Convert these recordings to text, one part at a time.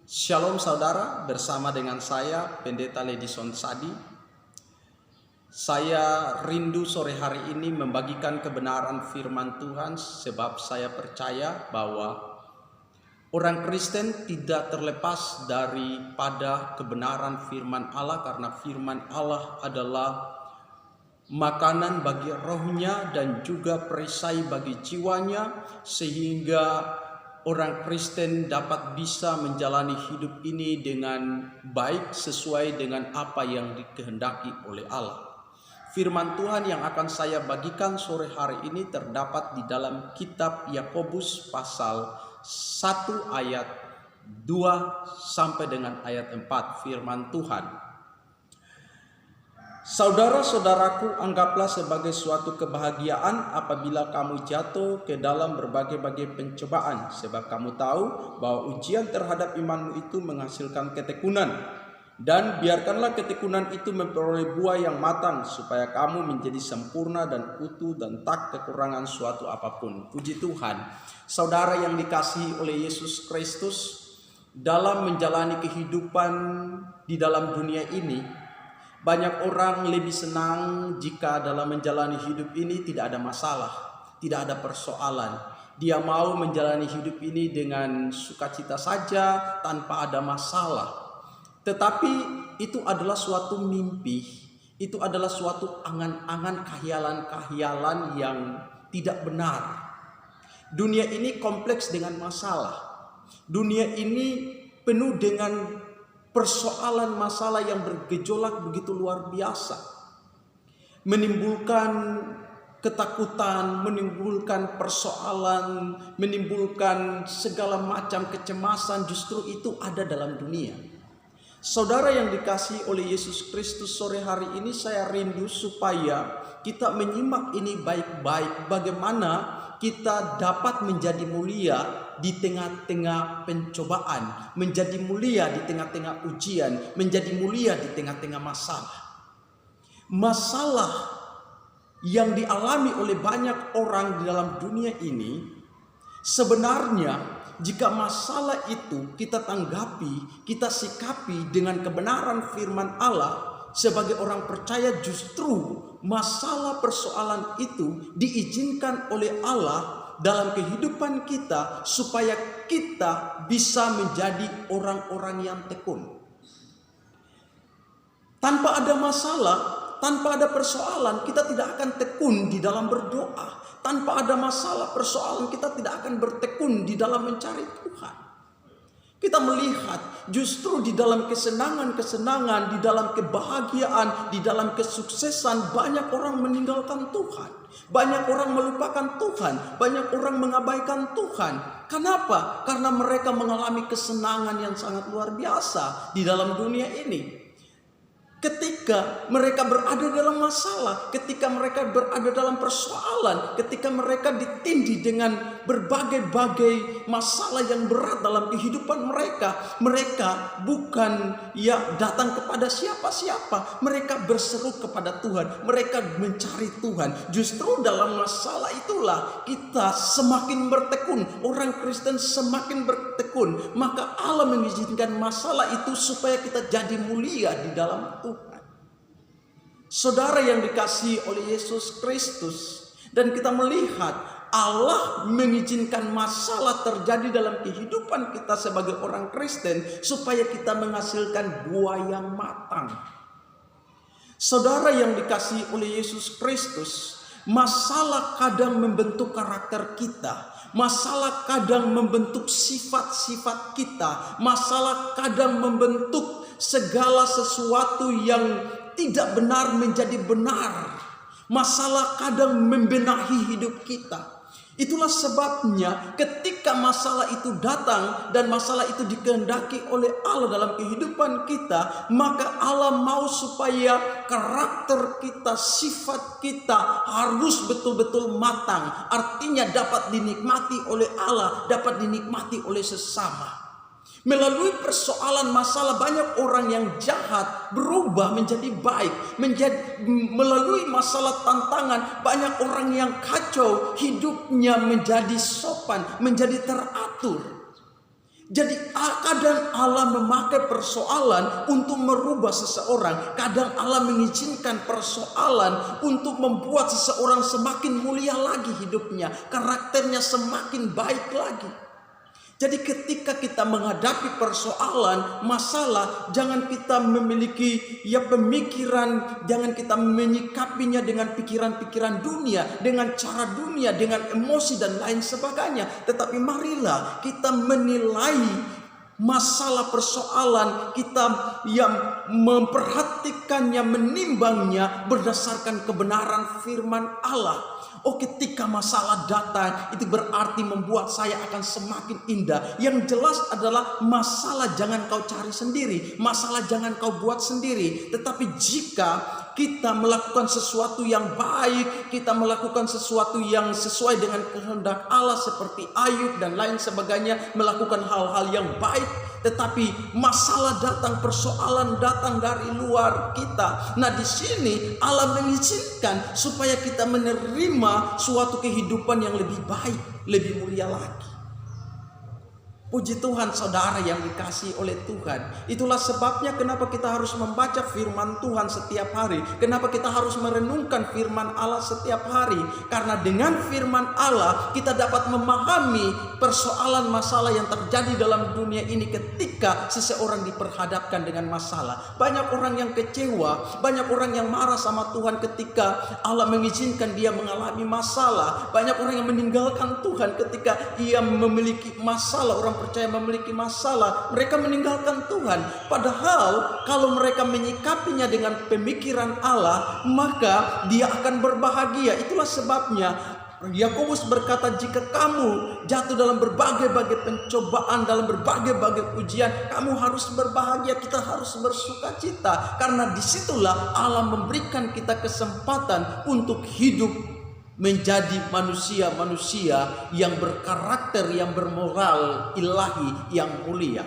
Shalom saudara, bersama dengan saya Pendeta Ledison Sadi. Saya rindu sore hari ini membagikan kebenaran firman Tuhan, sebab saya percaya bahwa orang Kristen tidak terlepas daripada kebenaran firman Allah, karena firman Allah adalah makanan bagi rohnya dan juga perisai bagi jiwanya, sehingga orang Kristen dapat bisa menjalani hidup ini dengan baik sesuai dengan apa yang dikehendaki oleh Allah. Firman Tuhan yang akan saya bagikan sore hari ini terdapat di dalam kitab Yakobus pasal 1 ayat 2 sampai dengan ayat 4. Firman Tuhan: Saudara-saudaraku, anggaplah sebagai suatu kebahagiaan apabila kamu jatuh ke dalam berbagai-bagai pencobaan, sebab kamu tahu bahwa ujian terhadap imanmu itu menghasilkan ketekunan. Dan biarkanlah ketekunan itu memperoleh buah yang matang, supaya kamu menjadi sempurna dan utuh dan tak kekurangan suatu apapun. Puji Tuhan. Saudara yang dikasihi oleh Yesus Kristus, dalam menjalani kehidupan di dalam dunia ini, banyak orang lebih senang jika dalam menjalani hidup ini tidak ada masalah, tidak ada persoalan. Dia mau menjalani hidup ini dengan sukacita saja tanpa ada masalah. Tetapi itu adalah suatu mimpi, itu adalah suatu angan-angan, khayalan-khayalan yang tidak benar. Dunia ini kompleks dengan masalah. Dunia ini penuh dengan persoalan masalah yang bergejolak begitu luar biasa, menimbulkan ketakutan, menimbulkan persoalan, menimbulkan segala macam kecemasan. Justru itu ada dalam dunia. Saudara yang dikasihi oleh Yesus Kristus, sore hari ini saya rindu supaya kita menyimak ini baik-baik, bagaimana kita dapat menjadi mulia di tengah-tengah pencobaan, menjadi mulia di tengah-tengah ujian, menjadi mulia di tengah-tengah masalah. Masalah yang dialami oleh banyak orang di dalam dunia ini, sebenarnya jika masalah itu kita tanggapi, kita sikapi dengan kebenaran firman Allah, sebagai orang percaya justru masalah persoalan itu diizinkan oleh Allah dalam kehidupan kita supaya kita bisa menjadi orang-orang yang tekun. Tanpa ada masalah, tanpa ada persoalan, kita tidak akan tekun di dalam berdoa. Tanpa ada masalah, persoalan, kita tidak akan bertekun di dalam mencari Tuhan. Kita melihat justru di dalam kesenangan-kesenangan, di dalam kebahagiaan, di dalam kesuksesan, banyak orang meninggalkan Tuhan. Banyak orang melupakan Tuhan. Banyak orang mengabaikan Tuhan. Kenapa? Karena mereka mengalami kesenangan yang sangat luar biasa di dalam dunia ini. Ketika mereka berada dalam masalah, ketika mereka berada dalam persoalan, ketika mereka ditindih dengan berbagai-bagai masalah yang berat dalam kehidupan mereka, mereka bukan datang kepada siapa-siapa, mereka berseru kepada Tuhan, mereka mencari Tuhan. Justru dalam masalah itulah kita semakin bertekun, orang Kristen semakin bertekun. Maka Allah mengizinkan masalah itu supaya kita jadi mulia di dalam Tuhan. Saudara yang dikasihi oleh Yesus Kristus, dan kita melihat Allah mengizinkan masalah terjadi dalam kehidupan kita sebagai orang Kristen supaya kita menghasilkan buah yang matang. Saudara yang dikasihi oleh Yesus Kristus, masalah kadang membentuk karakter kita. Masalah kadang membentuk sifat-sifat kita. Masalah kadang membentuk segala sesuatu yang tidak benar menjadi benar. Masalah kadang membenahi hidup kita. Itulah sebabnya ketika masalah itu datang dan masalah itu dikehendaki oleh Allah dalam kehidupan kita, maka Allah mau supaya karakter kita, sifat kita harus betul-betul matang. Artinya dapat dinikmati oleh Allah, dapat dinikmati oleh sesama. Melalui persoalan masalah, banyak orang yang jahat berubah menjadi baik. Melalui masalah tantangan, banyak orang yang kacau hidupnya menjadi sopan, menjadi teratur. Jadi kadang Allah memakai persoalan untuk merubah seseorang. Kadang Allah mengizinkan persoalan untuk membuat seseorang semakin mulia lagi hidupnya. Karakternya semakin baik lagi. Jadi ketika kita menghadapi persoalan, masalah, jangan kita memiliki pemikiran, jangan kita menyikapinya dengan pikiran-pikiran dunia, dengan cara dunia, dengan emosi dan lain sebagainya. Tetapi marilah kita menilai masalah persoalan kita yang memperhatikannya, menimbangnya berdasarkan kebenaran firman Allah. Oh, ketika masalah datang, itu berarti membuat saya akan semakin indah. Yang jelas adalah masalah jangan kau cari sendiri, masalah jangan kau buat sendiri. Tetapi jika kita melakukan sesuatu yang baik, kita melakukan sesuatu yang sesuai dengan kehendak Allah seperti Ayub dan lain sebagainya, melakukan hal-hal yang baik, tetapi masalah datang, persoalan datang dari luar kita. Nah, di sini Allah mengizinkan supaya kita menerima suatu kehidupan yang lebih baik, lebih mulia lagi. Puji Tuhan saudara yang dikasihi oleh Tuhan. Itulah sebabnya kenapa kita harus membaca firman Tuhan setiap hari. Kenapa kita harus merenungkan firman Allah setiap hari. Karena dengan firman Allah kita dapat memahami persoalan masalah yang terjadi dalam dunia ini ketika seseorang diperhadapkan dengan masalah. Banyak orang yang kecewa, banyak orang yang marah sama Tuhan ketika Allah mengizinkan dia mengalami masalah. Banyak orang yang meninggalkan Tuhan ketika ia memiliki masalah. Orang percaya memiliki masalah, mereka meninggalkan Tuhan. Padahal kalau mereka menyikapinya dengan pemikiran Allah, maka dia akan berbahagia. Itulah sebabnya Yakobus berkata, jika kamu jatuh dalam berbagai-bagai pencobaan, dalam berbagai-bagai ujian, kamu harus berbahagia, kita harus bersuka cita. Karena disitulah Allah memberikan kita kesempatan untuk hidup menjadi manusia-manusia yang berkarakter, yang bermoral ilahi, yang mulia.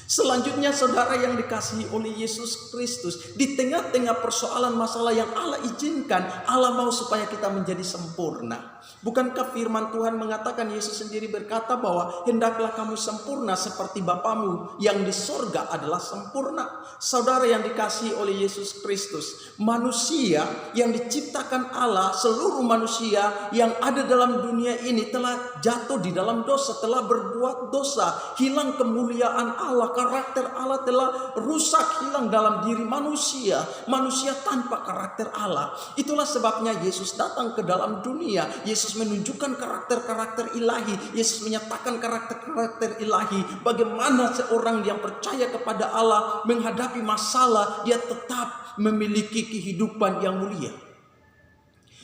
Selanjutnya saudara yang dikasihi oleh Yesus Kristus, di tengah-tengah persoalan masalah yang Allah izinkan, Allah mau supaya kita menjadi sempurna. Bukankah firman Tuhan mengatakan, Yesus sendiri berkata bahwa hendaklah kamu sempurna seperti Bapamu yang di sorga adalah sempurna. Saudara yang dikasihi oleh Yesus Kristus, manusia yang diciptakan Allah, seluruh manusia yang ada dalam dunia ini telah jatuh di dalam dosa, telah berbuat dosa, hilang kemuliaan Allah, karakter Allah telah rusak, hilang dalam diri manusia. Manusia tanpa karakter Allah. Itulah sebabnya Yesus datang ke dalam dunia. Yesus menunjukkan karakter-karakter ilahi. Yesus menyatakan karakter-karakter ilahi. Bagaimana seorang yang percaya kepada Allah menghadapi masalah, dia tetap memiliki kehidupan yang mulia.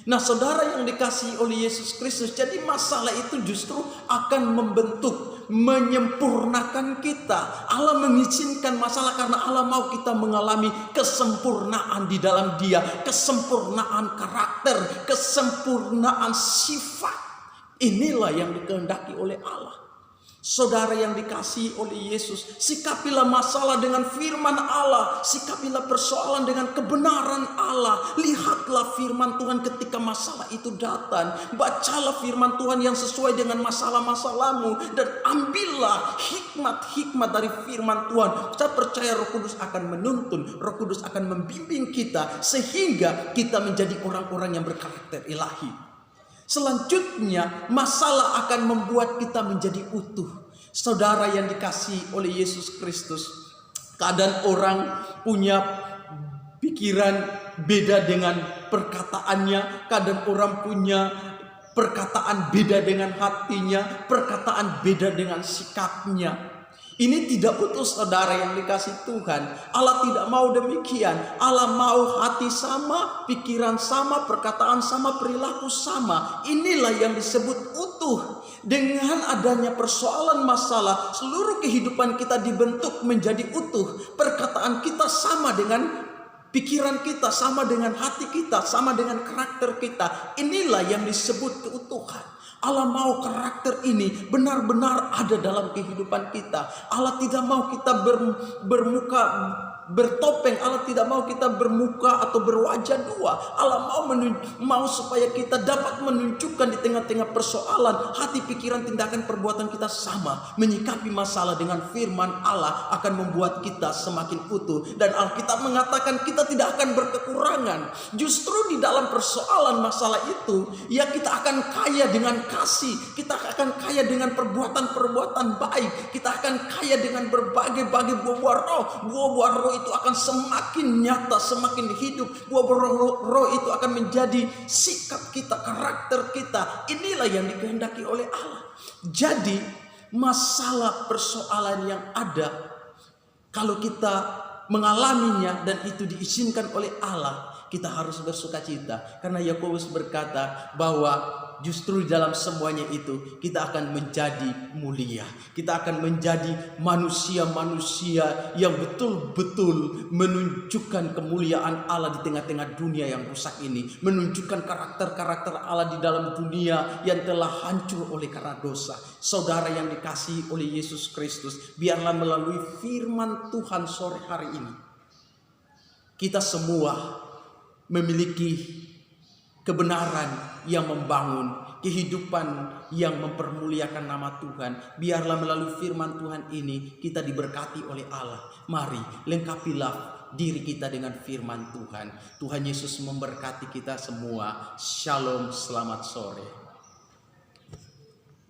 Nah, saudara yang dikasihi oleh Yesus Kristus, jadi masalah itu justru akan membentuk, menyempurnakan kita. Allah mengizinkan masalah karena Allah mau kita mengalami kesempurnaan di dalam Dia, kesempurnaan karakter, kesempurnaan sifat. Inilah yang dikehendaki oleh Allah. Saudara yang dikasihi oleh Yesus, sikapilah masalah dengan firman Allah, sikapilah persoalan dengan kebenaran Allah. Lihatlah firman Tuhan ketika masalah itu datang. Bacalah firman Tuhan yang sesuai dengan masalah-masalahmu, dan ambillah hikmat-hikmat dari firman Tuhan. Saya percaya Roh Kudus akan menuntun, Roh Kudus akan membimbing kita sehingga kita menjadi orang-orang yang berkarakter ilahi. Selanjutnya, masalah akan membuat kita menjadi utuh. Saudara yang dikasihi oleh Yesus Kristus, kadang orang punya pikiran beda dengan perkataannya, kadang orang punya perkataan beda dengan hatinya, perkataan beda dengan sikapnya. Ini tidak utuh saudara yang dikasihi Tuhan. Allah tidak mau demikian. Allah mau hati sama, pikiran sama, perkataan sama, perilaku sama. Inilah yang disebut utuh. Dengan adanya persoalan masalah, seluruh kehidupan kita dibentuk menjadi utuh. Perkataan kita sama dengan pikiran kita, sama dengan hati kita, sama dengan karakter kita. Inilah yang disebut keutuhan. Allah mau karakter ini benar-benar ada dalam kehidupan kita. Allah tidak mau kita bermuka bertopeng, Allah tidak mau kita bermuka atau berwajah dua. Allah mau supaya kita dapat menunjukkan di tengah-tengah persoalan, hati, pikiran, tindakan, perbuatan kita sama. Menyikapi masalah dengan firman Allah akan membuat kita semakin utuh. Dan Alkitab mengatakan kita tidak akan berkekurangan. Justru di dalam persoalan masalah itu, ya kita akan kaya dengan kasih, kita akan kaya dengan perbuatan-perbuatan baik, kita akan kaya dengan berbagai-bagai buah-buah roh. Buah-buah roh itu akan semakin nyata, semakin hidup. Buah-buah roh itu akan menjadi sikap kita, karakter kita. Inilah yang dikehendaki oleh Allah. Jadi masalah persoalan yang ada, kalau kita mengalaminya dan itu diizinkan oleh Allah, kita harus bersuka cita. Karena Yakobus berkata bahwa justru di dalam semuanya itu kita akan menjadi mulia. Kita akan menjadi manusia-manusia yang betul-betul menunjukkan kemuliaan Allah di tengah-tengah dunia yang rusak ini. Menunjukkan karakter-karakter Allah di dalam dunia yang telah hancur oleh karena dosa. Saudara yang dikasihi oleh Yesus Kristus, biarlah melalui firman Tuhan sore hari ini, kita semua memiliki kebenaran yang membangun, kehidupan yang mempermuliakan nama Tuhan. Biarlah melalui firman Tuhan ini kita diberkati oleh Allah. Mari lengkapilah diri kita dengan firman Tuhan. Tuhan Yesus memberkati kita semua. Shalom, selamat sore.